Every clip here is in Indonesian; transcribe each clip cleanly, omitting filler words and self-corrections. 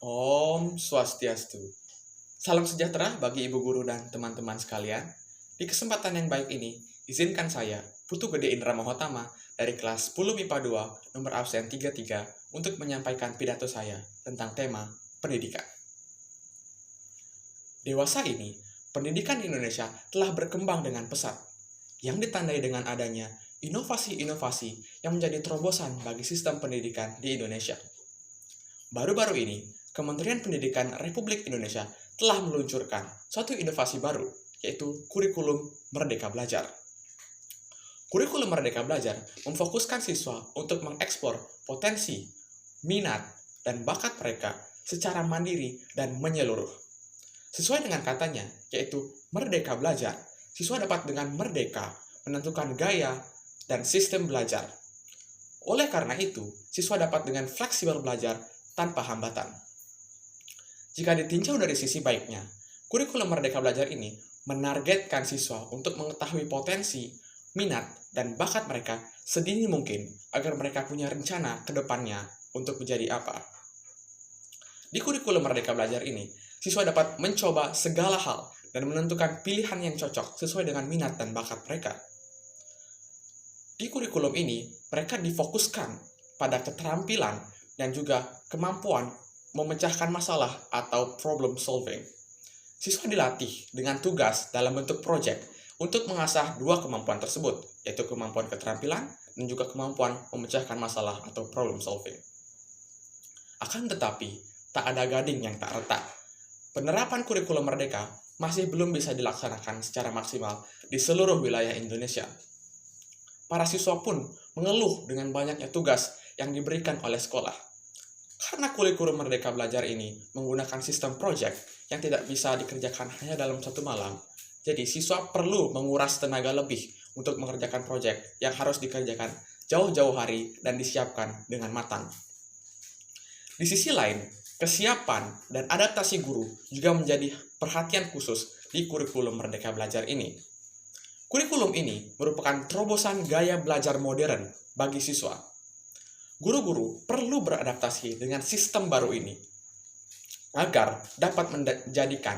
Om Swastiastu. Salam sejahtera bagi ibu guru dan teman-teman sekalian. Di kesempatan yang baik ini, izinkan saya, Putu Gede Indra Mahotama, dari kelas 10 MIPA 2, nomor absen 33, untuk menyampaikan pidato saya tentang tema pendidikan. Dewasa ini, pendidikan di Indonesia telah berkembang dengan pesat, yang ditandai dengan adanya inovasi-inovasi yang menjadi terobosan bagi sistem pendidikan di Indonesia. Baru-baru ini, Kementerian Pendidikan Republik Indonesia telah meluncurkan suatu inovasi baru, yaitu Kurikulum Merdeka Belajar. Kurikulum Merdeka Belajar memfokuskan siswa untuk mengeksplor potensi, minat, dan bakat mereka secara mandiri dan menyeluruh. Sesuai dengan katanya, yaitu Merdeka Belajar, siswa dapat dengan merdeka menentukan gaya dan sistem belajar. Oleh karena itu, siswa dapat dengan fleksibel belajar tanpa hambatan. Jika ditinjau dari sisi baiknya, kurikulum Merdeka Belajar ini menargetkan siswa untuk mengetahui potensi, minat, dan bakat mereka sedini mungkin agar mereka punya rencana ke depannya untuk menjadi apa. Di kurikulum Merdeka Belajar ini, siswa dapat mencoba segala hal dan menentukan pilihan yang cocok sesuai dengan minat dan bakat mereka. Di kurikulum ini, mereka difokuskan pada keterampilan dan juga kemampuan memecahkan masalah atau problem solving. Siswa dilatih dengan tugas dalam bentuk proyek untuk mengasah dua kemampuan tersebut, yaitu kemampuan keterampilan dan juga kemampuan memecahkan masalah atau problem solving. Akan tetapi, tak ada gading yang tak retak. Penerapan kurikulum merdeka masih belum bisa dilaksanakan secara maksimal di seluruh wilayah Indonesia. Para siswa pun mengeluh dengan banyaknya tugas yang diberikan oleh sekolah. Karena kurikulum Merdeka Belajar ini menggunakan sistem proyek yang tidak bisa dikerjakan hanya dalam satu malam, jadi siswa perlu menguras tenaga lebih untuk mengerjakan proyek yang harus dikerjakan jauh-jauh hari dan disiapkan dengan matang. Di sisi lain, kesiapan dan adaptasi guru juga menjadi perhatian khusus di kurikulum Merdeka Belajar ini. Kurikulum ini merupakan terobosan gaya belajar modern bagi siswa. Guru-guru perlu beradaptasi dengan sistem baru ini agar dapat menjadikan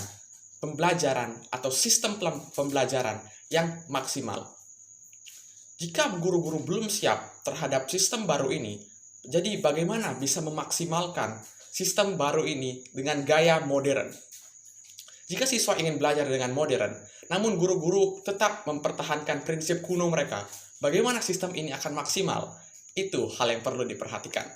pembelajaran atau sistem pembelajaran yang maksimal. Jika guru-guru belum siap terhadap sistem baru ini, jadi bagaimana bisa memaksimalkan sistem baru ini dengan gaya modern? Jika siswa ingin belajar dengan modern, namun guru-guru tetap mempertahankan prinsip kuno mereka, bagaimana sistem ini akan maksimal? Itu hal yang perlu diperhatikan.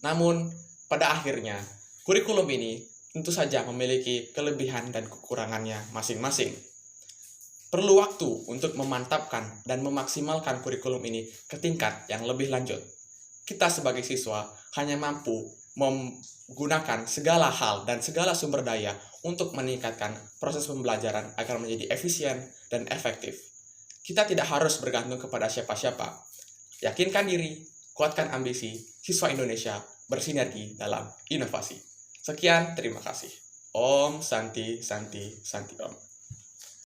Namun, pada akhirnya, kurikulum ini tentu saja memiliki kelebihan dan kekurangannya masing-masing. Perlu waktu untuk memantapkan dan memaksimalkan kurikulum ini ke tingkat yang lebih lanjut. Kita sebagai siswa hanya mampu menggunakan segala hal dan segala sumber daya untuk meningkatkan proses pembelajaran agar menjadi efisien dan efektif. Kita tidak harus bergantung kepada siapa-siapa. Yakinkan diri, kuatkan ambisi, siswa Indonesia bersinergi dalam inovasi. Sekian, terima kasih. Om Santi Santi Santi Om.